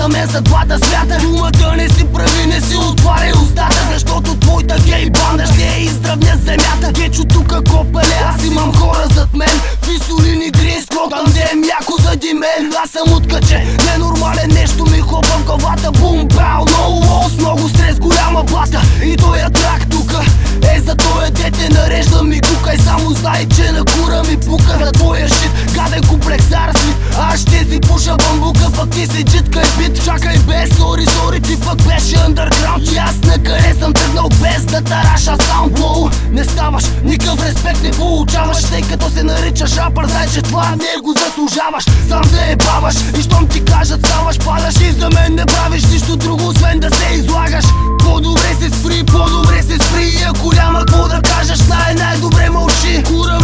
за мен са двата свята. Думата не си прави, не си отваряй устата, защото твоята гей банда ще я издръбнят земята. Гечо тука копеле, аз имам хора зад мен. Висолини грин скротам, де е мляко зади мен. Аз съм откаче, ненормален, нещо ми хлопа в главата. Бум, бау, много лоус, много стрес, голяма блата. И той е трак тука, за тоя дете нарежда ми кука. И само знай, че на кура ми пука за твоя шит. Гаден комплексар свит, аз ще си пуша бамбука, пък ти си джитка и бит. Чакай бе, сори, ти пък беше underground. Че аз на къде съм тръгнал без да тараша саундблоу. Не ставаш, никакъв респект не получаваш, тъй като се наричаш рапър, знай, че това не го заслужаваш. Сам да ебаваш и щом ти кажат ставаш, падаш. И за мен не правиш нищо друго, освен да се излагаш. По-добре се спри, по-добре се спри. И ако няма какво да кажеш, най-добре мълчи. Кура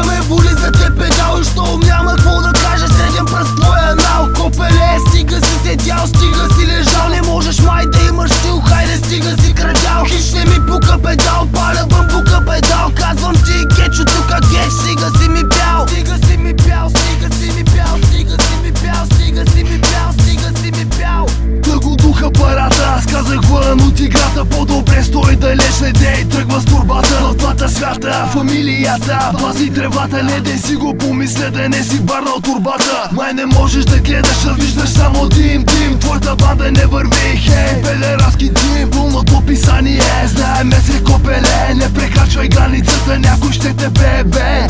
ме боли за те педал. И щом няма какво да кажеш, среден пръст твоя анал. Копеле, стига си седял, стига си лежал. Не можеш май да имаш стил, хайде стига си крадял. Хищ не ми пука педал, паля бамбука педал. Казвам ти гечо тука геч, стига си ми бял. Стига си ми бял, стига си ми бял, стига си ми бял, стига си ми бял, стига си ми бял. Да го духа парата, аз казах вън от играта. По-добре стой далеч, не дей, тръгва с турбата. В двата свята, фамилията, пази тревата. Не дей си го помисля, да не си барнал турбата. Май не можеш да гледаш, а виждаш само дим. Твоята банда не върви, хей, педераски дим. Пълното описание, знаем се копеле. Не прекрачвай границата, някой ще те бебе.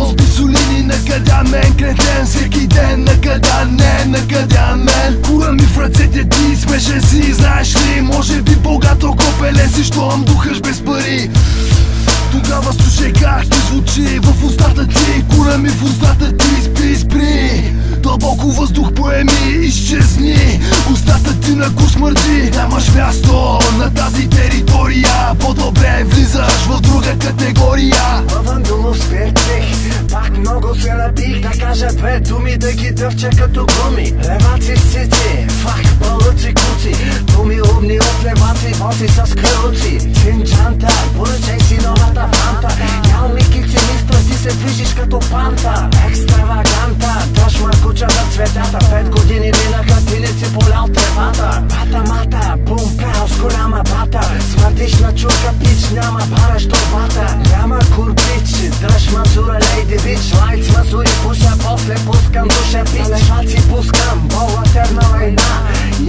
С бисолини накъдя мен, кретен всеки ден. Накъдя не, накъдя мен. Кура ми в ръцете ти, смешен си, знаеш ли? Може би богато копеле си, щом духаш без пари. Тогава слушай как ти звучи в устата ти. Кура ми в устата ти, спри. Дълбоко въздух поеми, изчезни. Устата ти на кур смърди. Нямаш място на тази територия. По-добре влизаш в друга категория. Във Андулов спиртих, пак много се набих. Да кажа две думи, да ги дъвча като гуми. Леваци сцици, фак, бълъци, куци. Думи умни от леваци, боси с крилци. Чинджанта, поръчай си новата фанта. Ял микици, мистра, ти се движиш като панта. Екстраваганта, дръж маркуча на цветата. 5 години минаха, ти не си полял тревата. Мата, бум, пял с голяма бата. Смърдиш на чурка, пич, няма параш турбата. Няма курпич, дръж мазура, лейди бич. Лайц мазури пуша, после пускам душа пич. Леваци пускам, бола терна война.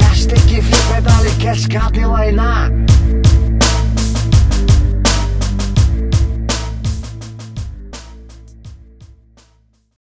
Я ще кифли педали, кеш гадни лайна.